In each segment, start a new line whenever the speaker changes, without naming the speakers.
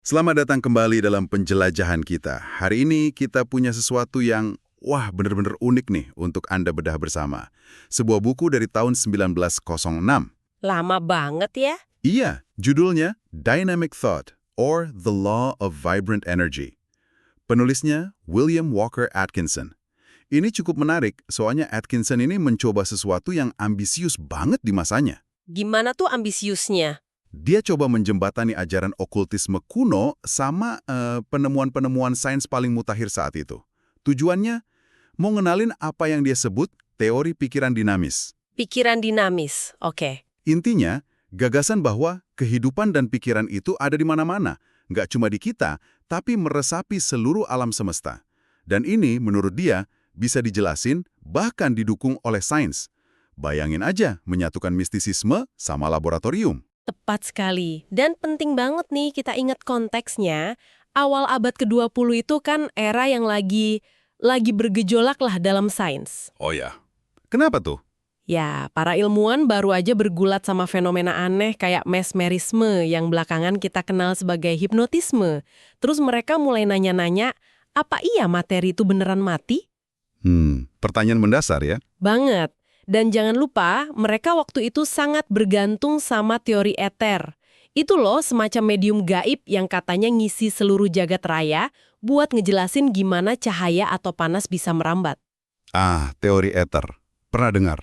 Selamat datang kembali dalam penjelajahan kita. Hari ini kita punya sesuatu yang, bener-bener unik nih untuk Anda bedah bersama. Sebuah buku dari tahun 1906.
Lama banget ya?
Iya, judulnya Dynamic Thought or The Law of Vibrant Energy. Penulisnya William Walker Atkinson. Ini cukup menarik, soalnya Atkinson ini mencoba sesuatu yang ambisius banget di masanya.
Gimana tuh ambisiusnya?
Dia coba menjembatani ajaran okultisme kuno sama penemuan-penemuan sains paling mutakhir saat itu. Tujuannya, mau ngenalin apa yang dia sebut teori pikiran dinamis.
Pikiran dinamis, oke.
Intinya, gagasan bahwa kehidupan dan pikiran itu ada di mana-mana, nggak cuma di kita, tapi meresapi seluruh alam semesta. Dan ini, menurut dia, bisa dijelasin bahkan didukung oleh sains. Bayangin aja menyatukan mistisisme sama laboratorium.
Tepat sekali. Dan penting banget nih kita ingat konteksnya. Awal abad ke-20 itu kan era yang lagi bergejolak lah dalam sains.
Oh ya, kenapa tuh?
Ya, para ilmuwan baru aja bergulat sama fenomena aneh kayak mesmerisme yang belakangan kita kenal sebagai hipnotisme. Terus mereka mulai nanya-nanya, apa iya materi itu beneran mati?
Pertanyaan mendasar ya.
Banget. Dan jangan lupa, mereka waktu itu sangat bergantung sama teori eter. Itu loh semacam medium gaib yang katanya ngisi seluruh jagat raya buat ngejelasin gimana cahaya atau panas bisa merambat.
Teori ether. Pernah dengar?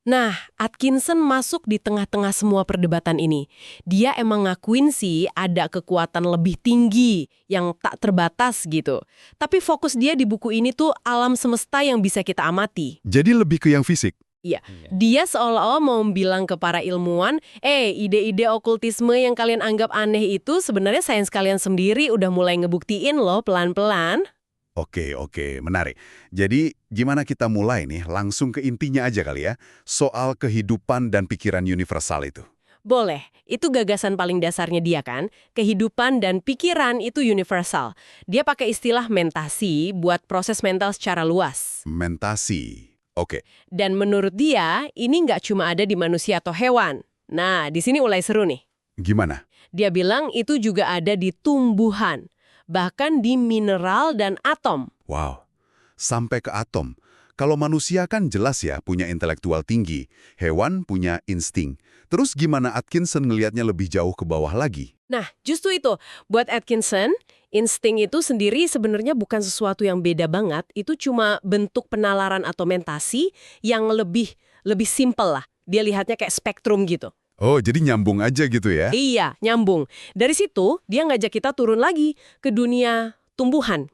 Nah, Atkinson masuk di tengah-tengah semua perdebatan ini. Dia emang ngakuin sih ada kekuatan lebih tinggi yang tak terbatas gitu. Tapi fokus dia di buku ini tuh alam semesta yang bisa kita amati.
Jadi lebih ke yang fisik.
Iya, dia seolah-olah mau bilang ke para ilmuwan, ide-ide okultisme yang kalian anggap aneh itu sebenarnya sains kalian sendiri udah mulai ngebuktiin loh pelan-pelan.
Oke, menarik. Jadi, gimana kita mulai nih? Langsung ke intinya aja kali ya. Soal kehidupan dan pikiran universal itu.
Boleh, itu gagasan paling dasarnya dia kan, kehidupan dan pikiran itu universal. Dia pakai istilah mentasi buat proses mental secara luas.
Mentasi. Oke.
Dan menurut dia, ini nggak cuma ada di manusia atau hewan. Nah, di sini mulai seru nih.
Gimana?
Dia bilang itu juga ada di tumbuhan, bahkan di mineral dan atom.
Wow. Sampai ke atom. Kalau manusia kan jelas ya punya intelektual tinggi. Hewan punya insting. Terus gimana Atkinson ngelihatnya lebih jauh ke bawah lagi?
Nah, justru itu. Buat Atkinson, insting itu sendiri sebenarnya bukan sesuatu yang beda banget. Itu cuma bentuk penalaran atau mentasi yang lebih simpel lah. Dia lihatnya kayak spektrum gitu.
Oh, jadi nyambung aja gitu ya?
Iya, nyambung. Dari situ, dia ngajak kita turun lagi ke dunia tumbuhan.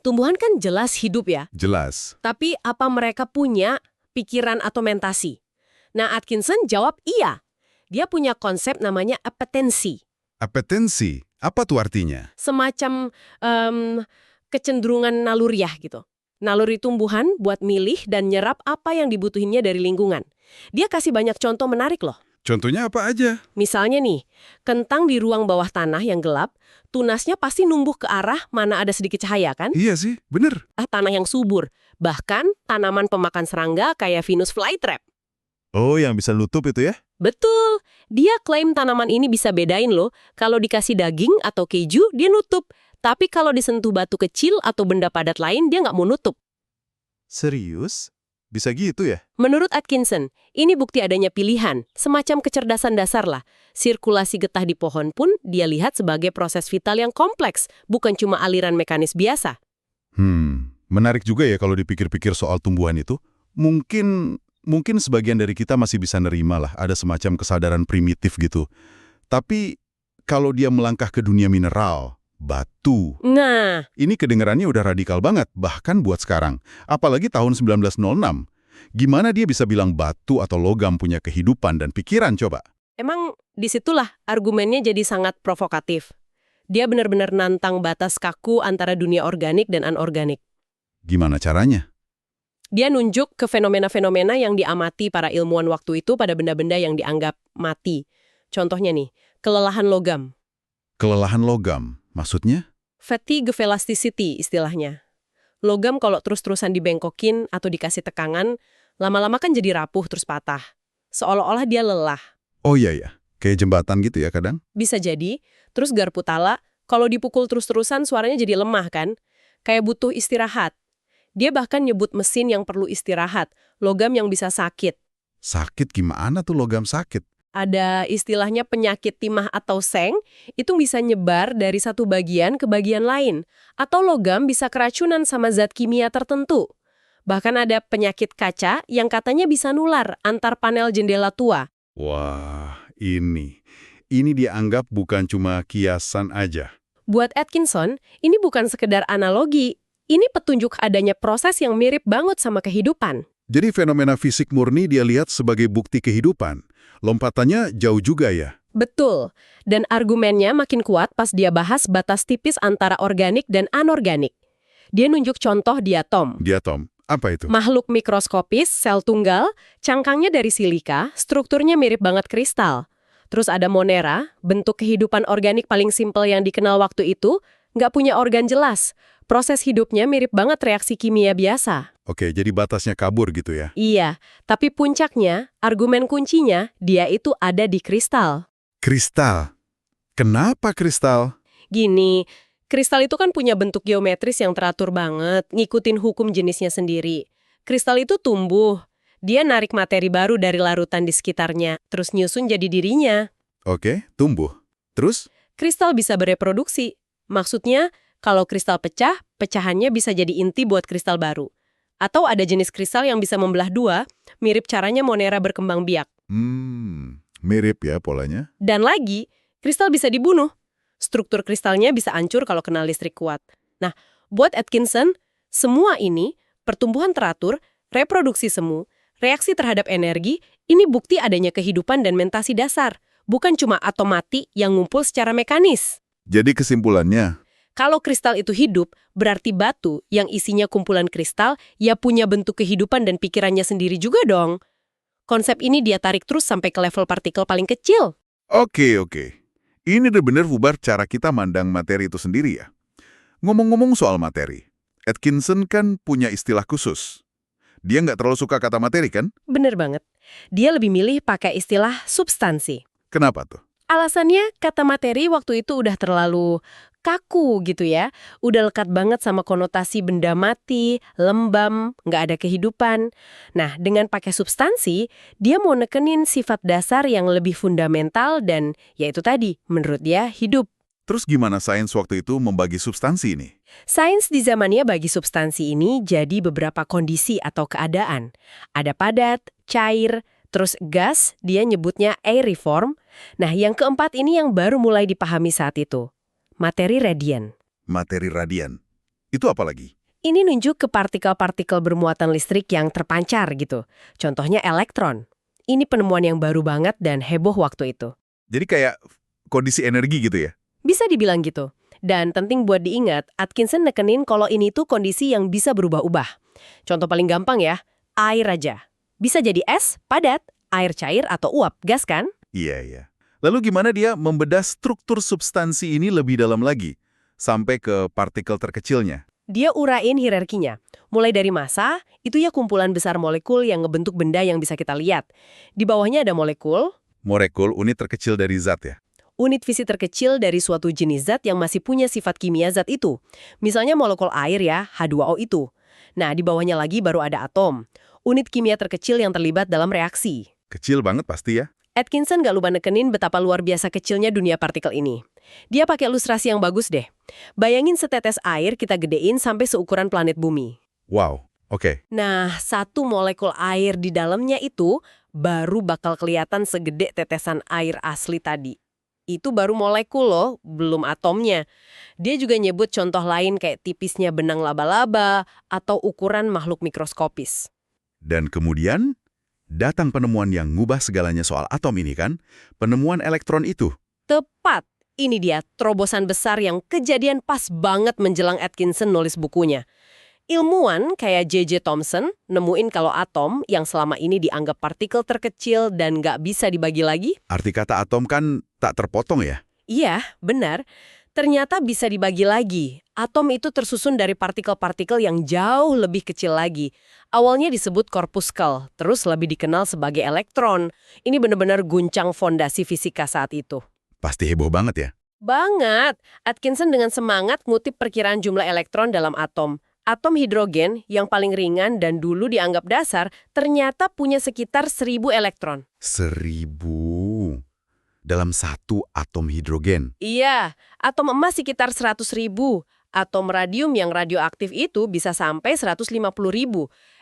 Tumbuhan kan jelas hidup ya.
Jelas.
Tapi apa mereka punya pikiran atau mentasi? Nah, Atkinson jawab iya. Dia punya konsep namanya apetensi.
Apetensi. Apa tuh artinya?
Semacam kecenderungan naluriah gitu. Naluri tumbuhan buat milih dan nyerap apa yang dibutuhinnya dari lingkungan. Dia kasih banyak contoh menarik loh.
Contohnya apa aja?
Misalnya nih, kentang di ruang bawah tanah yang gelap, tunasnya pasti numbuh ke arah mana ada sedikit cahaya kan?
Iya sih, bener.
Tanah yang subur. Bahkan tanaman pemakan serangga kayak Venus flytrap.
Oh, yang bisa nutup itu ya?
Betul. Dia klaim tanaman ini bisa bedain loh. Kalau dikasih daging atau keju, dia nutup. Tapi kalau disentuh batu kecil atau benda padat lain, dia nggak mau nutup.
Serius? Bisa gitu ya?
Menurut Atkinson, ini bukti adanya pilihan, semacam kecerdasan dasar lah. Sirkulasi getah di pohon pun dia lihat sebagai proses vital yang kompleks, bukan cuma aliran mekanis biasa.
Menarik juga ya kalau dipikir-pikir soal tumbuhan itu. Mungkin sebagian dari kita masih bisa nerima lah, ada semacam kesadaran primitif gitu. Tapi kalau dia melangkah ke dunia mineral, batu,
Nah,
ini kedengarannya udah radikal banget, bahkan buat sekarang. Apalagi tahun 1906. Gimana dia bisa bilang batu atau logam punya kehidupan dan pikiran coba?
emang disitulah argumennya jadi sangat provokatif. Dia benar-benar nantang batas kaku antara dunia organik dan anorganik.
Gimana caranya?
Dia nunjuk ke fenomena-fenomena yang diamati para ilmuwan waktu itu pada benda-benda yang dianggap mati. Contohnya nih, kelelahan logam.
Kelelahan logam, maksudnya?
Fatigue elasticity istilahnya. Logam kalau terus-terusan dibengkokin atau dikasih tekangan, lama-lama kan jadi rapuh terus patah. Seolah-olah dia lelah.
Oh iya ya, kayak jembatan gitu ya kadang?
Bisa jadi, Terus garpu tala, kalau dipukul terus-terusan suaranya jadi lemah kan? Kayak butuh istirahat. Dia bahkan nyebut mesin yang perlu istirahat, logam yang bisa sakit.
Sakit gimana tuh logam sakit?
Ada istilahnya penyakit timah atau seng, itu bisa nyebar dari satu bagian ke bagian lain. Atau logam bisa keracunan sama zat kimia tertentu. Bahkan ada penyakit kaca yang katanya bisa nular antar panel jendela tua.
Wah, ini dianggap bukan cuma kiasan aja.
Buat Atkinson, ini bukan sekedar analogi. Ini petunjuk adanya proses yang mirip banget sama kehidupan.
Jadi fenomena fisik murni dia lihat sebagai bukti kehidupan. Lompatannya jauh juga ya.
Betul. Dan argumennya makin kuat pas dia bahas batas tipis antara organik dan anorganik. Dia nunjuk contoh di atom.
Di atom, apa itu?
Makhluk mikroskopis, sel tunggal, cangkangnya dari silika, strukturnya mirip banget kristal. Terus ada Monera, bentuk kehidupan organik paling simpel yang dikenal waktu itu, nggak punya organ jelas. Proses hidupnya mirip banget reaksi kimia biasa.
Oke, jadi batasnya kabur gitu ya.
Iya, tapi puncaknya, argumen kuncinya, dia itu ada di kristal.
Kristal. Kenapa kristal?
Gini, kristal itu kan punya bentuk geometris yang teratur banget, ngikutin hukum jenisnya sendiri. Kristal itu tumbuh, dia narik materi baru dari larutan di sekitarnya, terus nyusun jadi dirinya.
Oke, tumbuh. Terus?
Kristal bisa bereproduksi. Maksudnya, kalau kristal pecah, pecahannya bisa jadi inti buat kristal baru. Atau ada jenis kristal yang bisa membelah dua, mirip caranya Monera berkembang biak.
Mirip ya polanya.
Dan lagi, kristal bisa dibunuh. Struktur kristalnya bisa hancur kalau kena listrik kuat. Nah, buat Atkinson, semua ini, pertumbuhan teratur, reproduksi semu, reaksi terhadap energi, ini bukti adanya kehidupan dan mentasi dasar. Bukan cuma atom mati yang ngumpul secara mekanis.
Jadi kesimpulannya,
Kalau kristal itu hidup, berarti batu yang isinya kumpulan kristal ya punya bentuk kehidupan dan pikirannya sendiri juga dong. Konsep ini dia tarik terus sampai ke level partikel paling kecil.
Oke. Ini benar bubar cara kita mandang materi itu sendiri ya. Ngomong-ngomong soal materi, Atkinson kan punya istilah khusus. Dia nggak terlalu suka kata materi kan?
Bener banget. Dia lebih milih pakai istilah substansi.
Kenapa tuh?
Alasannya, kata materi waktu itu udah terlalu kaku gitu ya. Udah lekat banget sama konotasi benda mati, lembam, nggak ada kehidupan. Nah, dengan pakai substansi, dia mau nekenin sifat dasar yang lebih fundamental dan, yaitu tadi, menurut dia, hidup.
Terus gimana sains waktu itu membagi substansi ini?
Sains di zamannya bagi substansi ini jadi beberapa kondisi atau keadaan. Ada padat, cair, terus gas, dia nyebutnya aeriform. Nah, yang keempat ini yang baru mulai dipahami saat itu. Materi radian.
Materi radian. Itu apa lagi?
Ini nunjuk ke partikel-partikel bermuatan listrik yang terpancar gitu. Contohnya elektron. Ini penemuan yang baru banget dan heboh waktu itu.
Jadi kayak kondisi energi gitu ya?
Bisa dibilang gitu. Dan penting buat diingat, Atkinson nekenin kalau ini tuh kondisi yang bisa berubah-ubah. Contoh paling gampang ya, air aja. Bisa jadi es, padat, air cair atau uap, gas kan?
Iya. Lalu gimana dia membedah struktur substansi ini lebih dalam lagi, sampai ke partikel terkecilnya?
Dia urain hierarkinya. Mulai dari massa, itu ya kumpulan besar molekul yang ngebentuk benda yang bisa kita lihat. Di bawahnya ada molekul,
Molekul unit terkecil dari zat ya?
unit fisik terkecil dari suatu jenis zat yang masih punya sifat kimia zat itu. Misalnya molekul air ya, H2O itu. Nah, di bawahnya lagi baru ada atom. Unit kimia terkecil yang terlibat dalam reaksi.
Kecil banget pasti ya?
Atkinson gak lupa nekenin betapa luar biasa kecilnya dunia partikel ini. Dia pakai ilustrasi yang bagus deh. Bayangin setetes air kita gedein sampai seukuran planet bumi.
Wow, oke.
Nah, satu molekul air di dalamnya itu baru bakal kelihatan segede tetesan air asli tadi. Itu baru molekul loh, belum atomnya. Dia juga nyebut contoh lain kayak tipisnya benang laba-laba atau ukuran makhluk mikroskopis.
Dan kemudian, datang penemuan yang ngubah segalanya soal atom ini kan? Penemuan elektron itu.
Tepat. Ini dia terobosan besar yang kejadian pas banget menjelang Atkinson nulis bukunya. Ilmuwan kayak J.J. Thomson nemuin kalau atom yang selama ini dianggap partikel terkecil dan nggak bisa dibagi lagi.
Arti kata atom kan tak terpotong ya?
Iya, benar. Ternyata bisa dibagi lagi. Atom itu tersusun dari partikel-partikel yang jauh lebih kecil lagi. Awalnya disebut corpuscle, terus lebih dikenal sebagai elektron. Ini benar-benar guncang fondasi fisika saat itu.
Pasti heboh banget ya?
Banget. Atkinson dengan semangat ngutip perkiraan jumlah elektron dalam atom. Atom hidrogen yang paling ringan dan dulu dianggap dasar ternyata punya sekitar 1.000 elektron.
1.000 dalam satu atom hidrogen.
Iya, atom emas sekitar 100.000. Atom radium yang radioaktif itu bisa sampai 150.000.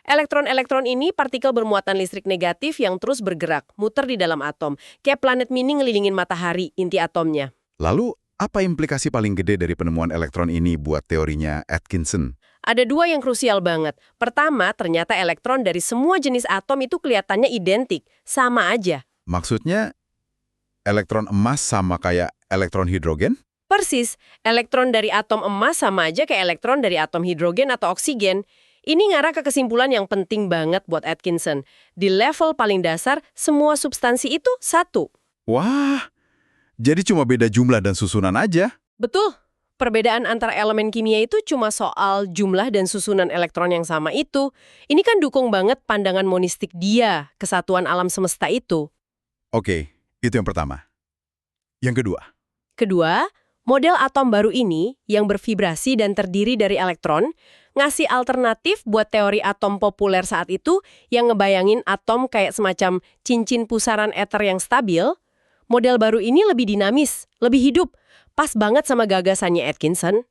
Elektron-elektron ini partikel bermuatan listrik negatif yang terus bergerak, muter di dalam atom. Kayak planet mini ngelilingin matahari, inti atomnya.
Lalu, apa implikasi paling gede dari penemuan elektron ini buat teorinya Atkinson?
Ada dua yang krusial banget. Pertama, ternyata elektron dari semua jenis atom itu kelihatannya identik, sama aja.
Maksudnya, elektron emas sama kayak elektron hidrogen?
Persis, elektron dari atom emas sama aja kayak elektron dari atom hidrogen atau oksigen. Ini ngarah ke kesimpulan yang penting banget buat Atkinson. Di level paling dasar, semua substansi itu satu.
Wah, jadi cuma beda jumlah dan susunan aja?
Betul. Perbedaan antar elemen kimia itu cuma soal jumlah dan susunan elektron yang sama itu. Ini kan dukung banget pandangan monistik dia, kesatuan alam semesta itu.
Oke, itu yang pertama. Yang kedua?
Kedua, model atom baru ini yang bervibrasi dan terdiri dari elektron, ngasih alternatif buat teori atom populer saat itu yang ngebayangin atom kayak semacam cincin pusaran ether yang stabil. Model baru ini lebih dinamis, lebih hidup. Pas banget sama gagasannya Atkinson.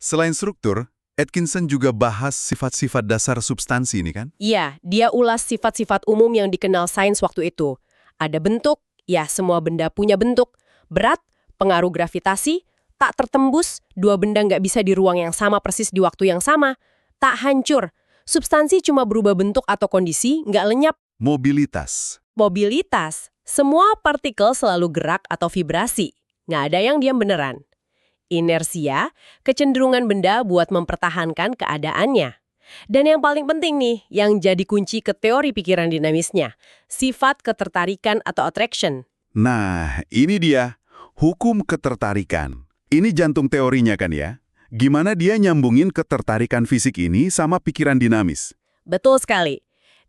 Selain struktur, Atkinson juga bahas sifat-sifat dasar substansi ini kan?
Iya, dia ulas sifat-sifat umum yang dikenal sains waktu itu. Ada bentuk, ya semua benda punya bentuk. Berat, pengaruh gravitasi, tak tertembus, dua benda nggak bisa di ruang yang sama persis di waktu yang sama. Tak hancur, substansi cuma berubah bentuk atau kondisi, nggak lenyap.
Mobilitas.
Mobilitas, semua partikel selalu gerak atau vibrasi. Nggak ada yang diam beneran. Inersia, kecenderungan benda buat mempertahankan keadaannya. Dan yang paling penting nih, yang jadi kunci ke teori pikiran dinamisnya, sifat ketertarikan atau attraction.
Nah, ini dia, hukum ketertarikan. Ini jantung teorinya kan ya? Gimana dia nyambungin ketertarikan fisik ini sama pikiran dinamis?
Betul sekali.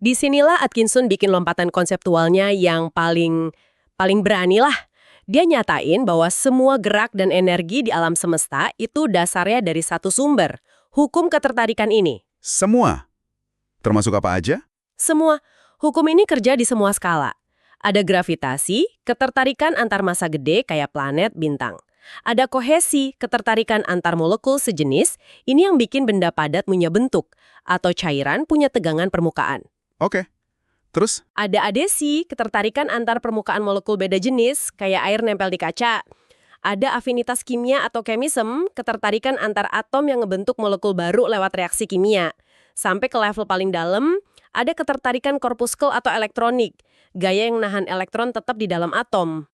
Disinilah Atkinson bikin lompatan konseptualnya yang paling berani lah. Dia nyatain bahwa semua gerak dan energi di alam semesta itu dasarnya dari satu sumber, hukum ketertarikan ini.
Semua? Termasuk apa aja?
Semua. Hukum ini kerja di semua skala. Ada gravitasi, ketertarikan antar massa gede kayak planet, bintang. Ada kohesi, ketertarikan antar molekul sejenis, ini yang bikin benda padat punya bentuk, atau cairan punya tegangan permukaan.
Oke. Terus?
Ada adesi, ketertarikan antar permukaan molekul beda jenis, kayak air nempel di kaca. Ada afinitas kimia atau chemism, ketertarikan antar atom yang ngebentuk molekul baru lewat reaksi kimia. Sampai ke level paling dalam, ada ketertarikan korpuskel atau elektronik, gaya yang nahan elektron tetap di dalam atom.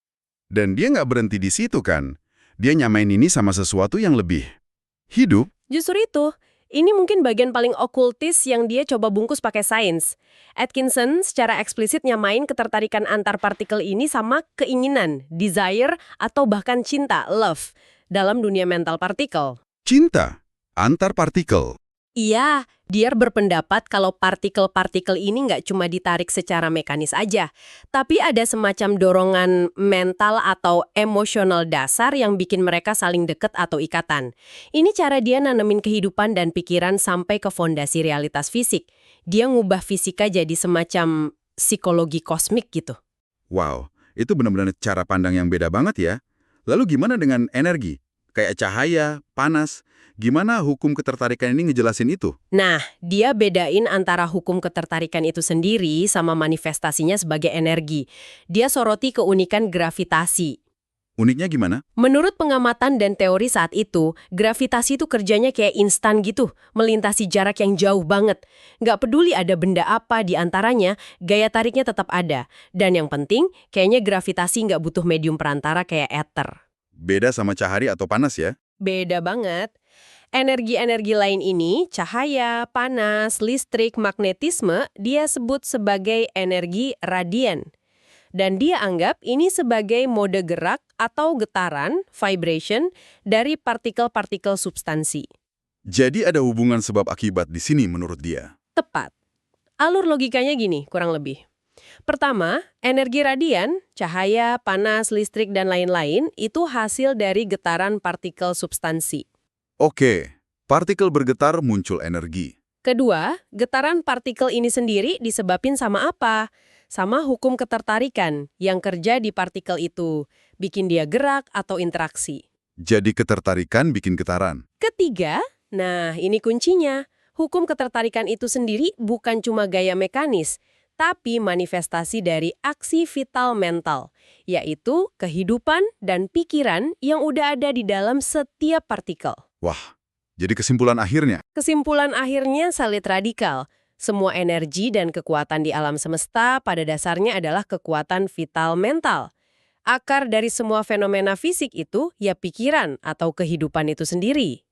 Dan dia nggak berhenti di situ kan? Dia nyamain ini sama sesuatu yang lebih hidup.
Justru itu, ini mungkin bagian paling okultis yang dia coba bungkus pakai sains. Atkinson secara eksplisit nyamain ketertarikan antar partikel ini sama keinginan, desire, atau bahkan cinta, love, dalam dunia mental partikel.
Cinta antar partikel.
Iya, dia berpendapat kalau partikel-partikel ini nggak cuma ditarik secara mekanis aja, tapi ada semacam dorongan mental atau emosional dasar yang bikin mereka saling deket atau ikatan. Ini cara dia nanemin kehidupan dan pikiran sampai ke fondasi realitas fisik. Dia ngubah fisika jadi semacam psikologi kosmik gitu.
Wow, itu benar-benar cara pandang yang beda banget ya. Lalu gimana dengan energi? Kayak cahaya, panas. Gimana hukum ketertarikan ini ngejelasin itu?
Nah, dia bedain antara hukum ketertarikan itu sendiri sama manifestasinya sebagai energi. Dia soroti keunikan gravitasi.
Uniknya gimana?
Menurut pengamatan dan teori saat itu, gravitasi itu kerjanya kayak instan gitu, melintasi jarak yang jauh banget. Nggak peduli ada benda apa di antaranya, gaya tariknya tetap ada. Dan yang penting, kayaknya gravitasi nggak butuh medium perantara kayak ether.
Beda sama cahaya atau panas ya?
Beda banget. Energi-energi lain ini, cahaya, panas, listrik, magnetisme, dia sebut sebagai energi radian. Dan dia anggap ini sebagai mode gerak atau getaran, vibration, dari partikel-partikel substansi.
Jadi ada hubungan sebab akibat di sini menurut dia.
Tepat. Alur logikanya gini, kurang lebih. Pertama, energi radian, cahaya, panas, listrik, dan lain-lain itu hasil dari getaran partikel substansi.
Oke, partikel bergetar muncul energi.
Kedua, getaran partikel ini sendiri disebabin sama apa? Sama hukum ketertarikan yang kerja di partikel itu, bikin dia gerak atau interaksi.
Jadi ketertarikan bikin getaran.
Ketiga, nah ini kuncinya. Hukum ketertarikan itu sendiri bukan cuma gaya mekanis, tapi manifestasi dari aksi vital mental, yaitu kehidupan dan pikiran yang udah ada di dalam setiap partikel.
Wah, jadi kesimpulan akhirnya,
Kesimpulan akhirnya salib radikal. Semua energi dan kekuatan di alam semesta pada dasarnya adalah kekuatan vital mental. Akar dari semua fenomena fisik itu ya pikiran atau kehidupan itu sendiri.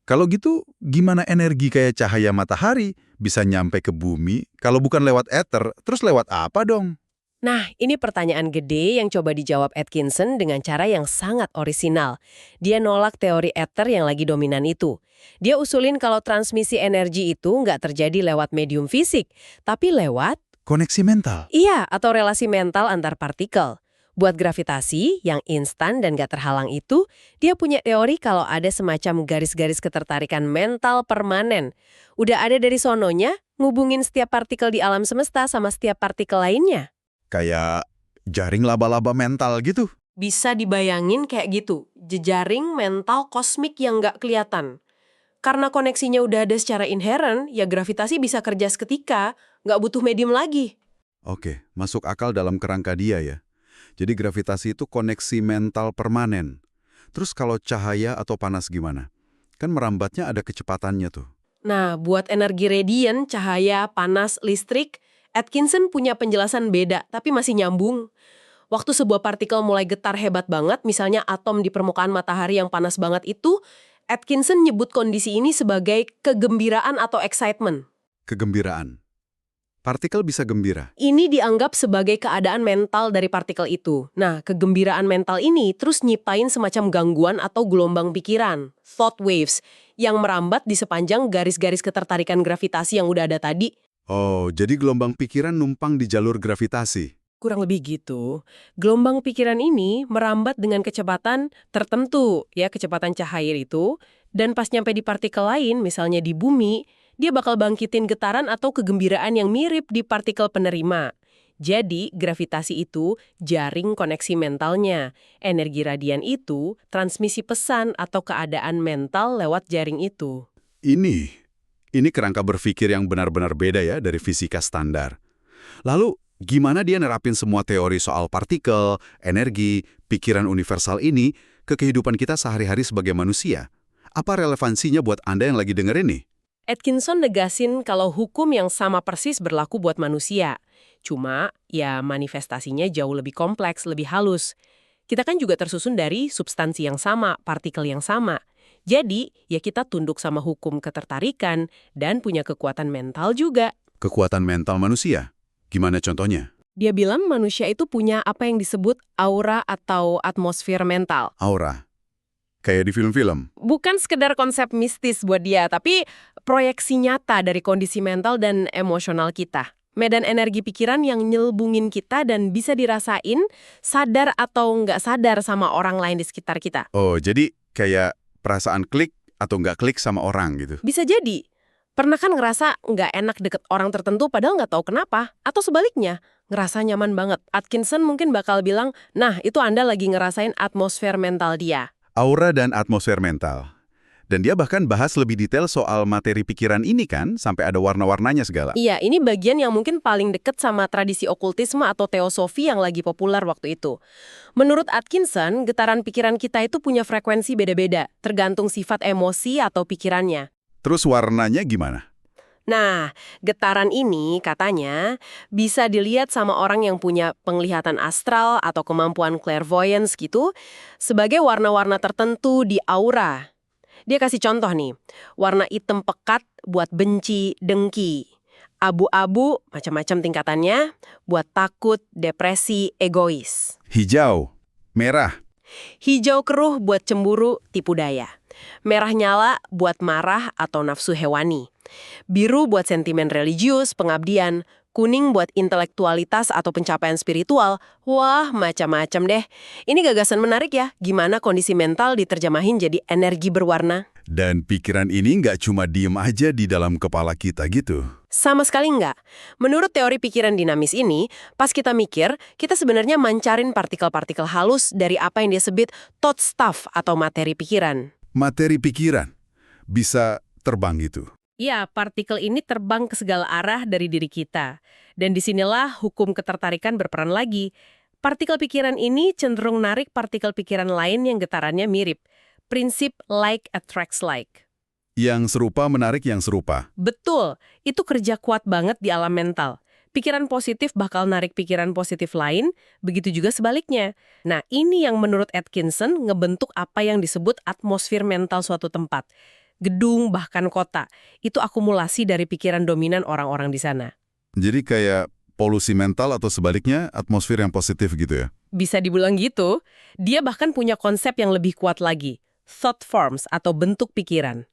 kalau gitu gimana energi kayak cahaya matahari bisa nyampe ke bumi kalau bukan lewat ether, terus lewat apa dong?
Nah, ini pertanyaan gede yang coba dijawab Atkinson dengan cara yang sangat orisinal. Dia nolak teori ether yang lagi dominan itu. Dia usulin kalau transmisi energi itu nggak terjadi lewat medium fisik, tapi lewat,
Koneksi mental.
iya, atau relasi mental antar partikel. Buat gravitasi yang instan dan nggak terhalang itu, dia punya teori kalau ada semacam garis-garis ketertarikan mental permanen. Udah ada dari sononya, ngubungin setiap partikel di alam semesta sama setiap partikel lainnya.
Kayak jaring laba-laba mental gitu.
Bisa dibayangin kayak gitu, jejaring mental kosmik yang nggak kelihatan. Karena koneksinya udah ada secara inheren, ya gravitasi bisa kerja seketika, nggak butuh medium lagi.
Oke, masuk akal dalam kerangka dia ya. Jadi gravitasi itu koneksi mental permanen. Terus kalau cahaya atau panas gimana? Kan merambatnya ada kecepatannya tuh.
Nah, buat energi radian, cahaya, panas, listrik, Atkinson punya penjelasan beda, tapi masih nyambung. Waktu sebuah partikel mulai getar hebat banget, misalnya atom di permukaan matahari yang panas banget itu, Atkinson nyebut kondisi ini sebagai kegembiraan atau excitement.
Kegembiraan. Partikel bisa gembira.
Ini dianggap sebagai keadaan mental dari partikel itu. Nah, kegembiraan mental ini terus nyiptain semacam gangguan atau gelombang pikiran, thought waves, yang merambat di sepanjang garis-garis ketertarikan gravitasi yang udah ada tadi.
Oh, jadi gelombang pikiran numpang di jalur gravitasi.
Kurang lebih gitu. Gelombang pikiran ini merambat dengan kecepatan tertentu, ya kecepatan cahaya itu, dan pas nyampe di partikel lain, misalnya di bumi, dia bakal bangkitin getaran atau kegembiraan yang mirip di partikel penerima. Jadi, gravitasi itu jaring koneksi mentalnya. Energi radian itu transmisi pesan atau keadaan mental lewat jaring itu.
Ini kerangka berpikir yang benar-benar beda ya dari fisika standar. Lalu, gimana dia nerapin semua teori soal partikel, energi, pikiran universal ini ke kehidupan kita sehari-hari sebagai manusia? Apa relevansinya buat Anda yang lagi dengerin nih?
Atkinson negasin kalau hukum yang sama persis berlaku buat manusia. Cuma, ya manifestasinya jauh lebih kompleks, lebih halus. Kita kan juga tersusun dari substansi yang sama, partikel yang sama. Jadi, ya kita tunduk sama hukum ketertarikan dan punya kekuatan mental juga.
Kekuatan mental manusia. Gimana contohnya?
Dia bilang manusia itu punya apa yang disebut aura atau atmosfer mental.
Aura. Kayak di film-film.
Bukan sekedar konsep mistis buat dia, tapi proyeksi nyata dari kondisi mental dan emosional kita. Medan energi pikiran yang nyelbungin kita dan bisa dirasain, sadar atau nggak sadar sama orang lain di sekitar kita.
Oh, jadi kayak perasaan klik atau nggak klik sama orang gitu.
Bisa jadi. Pernah kan ngerasa nggak enak deket orang tertentu padahal nggak tahu kenapa? Atau sebaliknya, ngerasa nyaman banget. Atkinson mungkin bakal bilang, nah itu Anda lagi ngerasain atmosfer mental dia.
Aura dan atmosfer mental. Dan dia bahkan bahas lebih detail soal materi pikiran ini kan, sampai ada warna-warnanya segala.
Iya, ini bagian yang mungkin paling deket sama tradisi okultisme atau teosofi yang lagi populer waktu itu. Menurut Atkinson, getaran pikiran kita itu punya frekuensi beda-beda, tergantung sifat emosi atau pikirannya.
Terus warnanya gimana?
Nah, getaran ini katanya bisa dilihat sama orang yang punya penglihatan astral atau kemampuan clairvoyance gitu sebagai warna-warna tertentu di aura. Dia kasih contoh nih, warna hitam pekat buat benci, dengki. Abu-abu, macam-macam tingkatannya, buat takut, depresi, egois.
Hijau, merah.
Hijau keruh buat cemburu, tipu daya. Merah nyala buat marah atau nafsu hewani. Biru buat sentimen religius, pengabdian. kuning buat intelektualitas atau pencapaian spiritual. Wah, macam-macam deh. Ini gagasan menarik ya, gimana kondisi mental diterjemahin jadi energi berwarna.
Dan pikiran ini nggak cuma diem aja di dalam kepala kita gitu.
Sama sekali enggak. Menurut teori pikiran dinamis ini, pas kita mikir, kita sebenarnya mancarin partikel-partikel halus dari apa yang dia sebut thought stuff atau materi pikiran.
Materi pikiran bisa terbang gitu.
Iya, partikel ini terbang ke segala arah dari diri kita. Dan disinilah hukum ketertarikan berperan lagi. Partikel pikiran ini cenderung narik partikel pikiran lain yang getarannya mirip. Prinsip like attracts like.
Yang serupa menarik yang serupa.
Betul, itu kerja kuat banget di alam mental. Pikiran positif bakal narik pikiran positif lain, begitu juga sebaliknya. Nah, ini yang menurut Atkinson ngebentuk apa yang disebut atmosfer mental suatu tempat. Gedung, bahkan kota. Itu akumulasi dari pikiran dominan orang-orang di sana.
Jadi kayak polusi mental atau sebaliknya atmosfer yang positif gitu ya?
Bisa dibilang gitu, dia bahkan punya konsep yang lebih kuat lagi. Thought forms atau bentuk pikiran.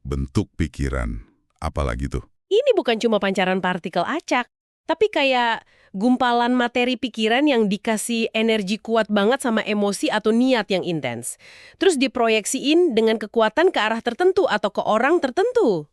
Bentuk pikiran. Apalagi tuh?
Ini bukan cuma pancaran partikel acak, tapi kayak gumpalan materi pikiran yang dikasih energi kuat banget sama emosi atau niat yang intens. Terus diproyeksiin dengan kekuatan ke arah tertentu atau ke orang tertentu.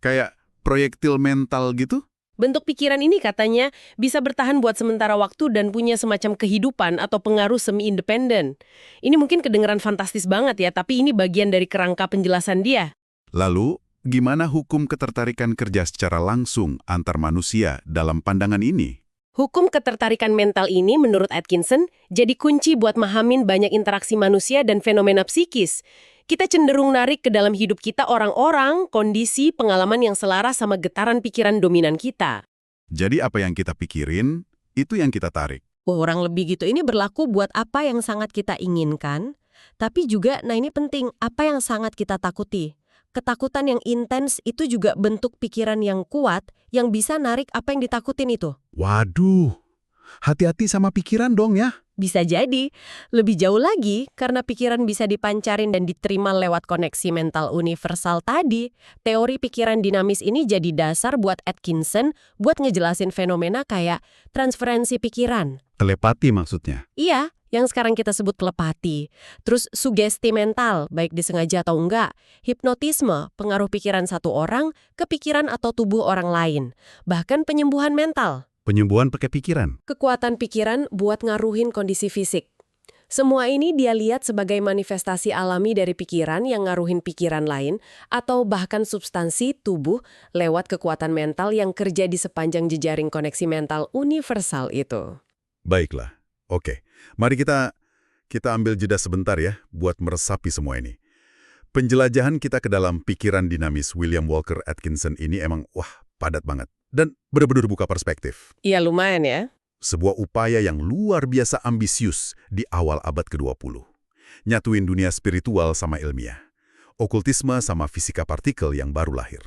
Kayak proyektil mental gitu?
Bentuk pikiran ini katanya bisa bertahan buat sementara waktu dan punya semacam kehidupan atau pengaruh semi-independen. Ini mungkin kedengeran fantastis banget ya, tapi ini bagian dari kerangka penjelasan dia.
Lalu, gimana hukum ketertarikan kerja secara langsung antar manusia dalam pandangan ini?
Hukum ketertarikan mental ini menurut Atkinson jadi kunci buat mahamin banyak interaksi manusia dan fenomena psikis. Kita cenderung narik ke dalam hidup kita orang-orang, kondisi, pengalaman yang selaras sama getaran pikiran dominan kita.
Jadi apa yang kita pikirin, itu yang kita tarik.
Kurang lebih gitu, ini berlaku buat apa yang sangat kita inginkan, tapi juga, nah ini penting, apa yang sangat kita takuti. Ketakutan yang intens itu juga bentuk pikiran yang kuat yang bisa narik apa yang ditakutin itu.
Waduh, hati-hati sama pikiran dong ya.
Bisa jadi. Lebih jauh lagi, karena pikiran bisa dipancarin dan diterima lewat koneksi mental universal tadi, teori pikiran dinamis ini jadi dasar buat Atkinson buat ngejelasin fenomena kayak transferensi pikiran.
Telepati maksudnya?
Iya, yang sekarang kita sebut telepati. Terus sugesti mental, baik disengaja atau enggak. Hipnotisme, pengaruh pikiran satu orang ke pikiran atau tubuh orang lain. Bahkan penyembuhan mental.
Penyembuhan pakai pikiran?
Kekuatan pikiran buat ngaruhin kondisi fisik. Semua ini dia lihat sebagai manifestasi alami dari pikiran yang ngaruhin pikiran lain atau bahkan substansi tubuh lewat kekuatan mental yang kerja di sepanjang jejaring koneksi mental universal itu.
Baiklah, oke. Mari kita ambil jeda sebentar ya buat meresapi semua ini. Penjelajahan kita ke dalam pikiran dinamis William Walker Atkinson ini emang padat banget. Dan benar-benar buka perspektif.
Iya, lumayan ya.
Sebuah upaya yang luar biasa ambisius di awal abad ke-20. Nyatuin dunia spiritual sama ilmiah. Okultisme sama fisika partikel yang baru lahir.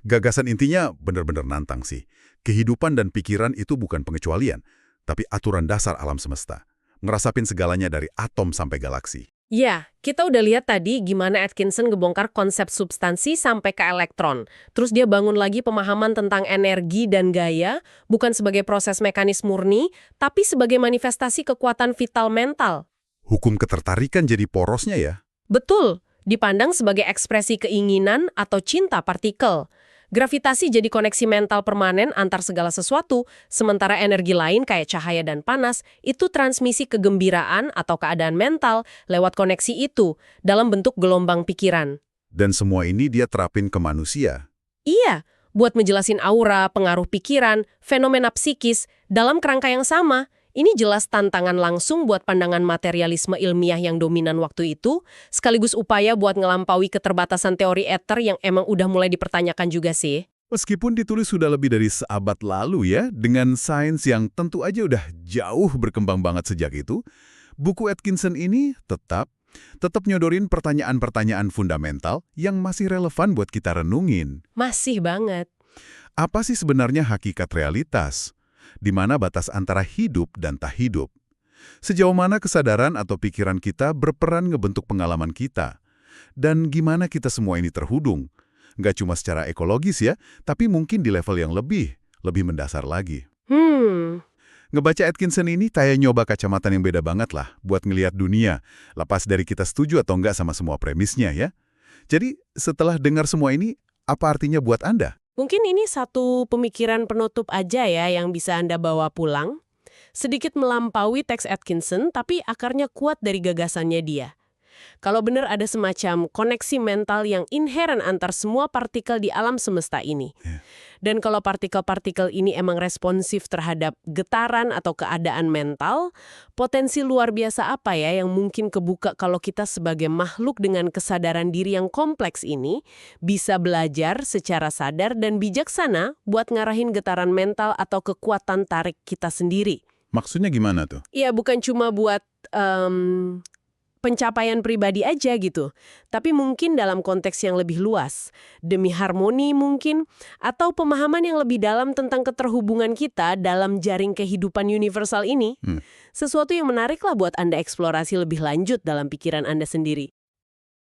Gagasan intinya benar-benar nantang sih. Kehidupan dan pikiran itu bukan pengecualian, tapi aturan dasar alam semesta. Ngerasapin segalanya dari atom sampai galaksi.
Ya, kita udah lihat tadi gimana Atkinson ngebongkar konsep substansi sampai ke elektron. Terus dia bangun lagi pemahaman tentang energi dan gaya, bukan sebagai proses mekanis murni, tapi sebagai manifestasi kekuatan vital mental.
Hukum ketertarikan jadi porosnya ya?
Betul, dipandang sebagai ekspresi keinginan atau cinta partikel. Gravitasi jadi koneksi mental permanen antar segala sesuatu, sementara energi lain kayak cahaya dan panas itu transmisi kegembiraan atau keadaan mental lewat koneksi itu dalam bentuk gelombang pikiran.
Dan semua ini dia terapin ke manusia.
Iya, buat ngejelasin aura, pengaruh pikiran, fenomena psikis dalam kerangka yang sama. Ini jelas tantangan langsung buat pandangan materialisme ilmiah yang dominan waktu itu, sekaligus upaya buat ngelampaui keterbatasan teori ether yang emang udah mulai dipertanyakan juga sih.
Meskipun ditulis sudah lebih dari seabad lalu ya, dengan sains yang tentu aja udah jauh berkembang banget sejak itu, buku Atkinson ini tetap nyodorin pertanyaan-pertanyaan fundamental yang masih relevan buat kita renungin.
Masih banget.
Apa sih sebenarnya hakikat realitas? Di mana batas antara hidup dan tak hidup? Sejauh mana kesadaran atau pikiran kita berperan ngebentuk pengalaman kita? Dan gimana kita semua ini terhubung? Nggak cuma secara ekologis ya, tapi mungkin di level yang lebih, lebih mendasar lagi.
Hmm,
Ngebaca Atkinson ini kayak nyoba kacamata yang beda banget lah buat ngelihat dunia, lepas dari kita setuju atau enggak sama semua premisnya ya. Jadi, setelah dengar semua ini, apa artinya buat Anda?
mungkin ini satu pemikiran penutup aja ya yang bisa Anda bawa pulang. Sedikit melampaui teks Atkinson, tapi akarnya kuat dari gagasannya dia. Kalau benar ada semacam koneksi mental yang inheren antar semua partikel di alam semesta ini.
Ya.
Dan kalau partikel-partikel ini emang responsif terhadap getaran atau keadaan mental, potensi luar biasa apa ya yang mungkin kebuka kalau kita sebagai makhluk dengan kesadaran diri yang kompleks ini bisa belajar secara sadar dan bijaksana buat ngarahin getaran mental atau kekuatan tarik kita sendiri.
Maksudnya gimana tuh?
Iya, bukan cuma buat pencapaian pribadi aja gitu, tapi mungkin dalam konteks yang lebih luas, demi harmoni mungkin, atau pemahaman yang lebih dalam tentang keterhubungan kita dalam jaring kehidupan universal ini. Sesuatu yang menarik lah buat Anda eksplorasi lebih lanjut dalam pikiran Anda sendiri.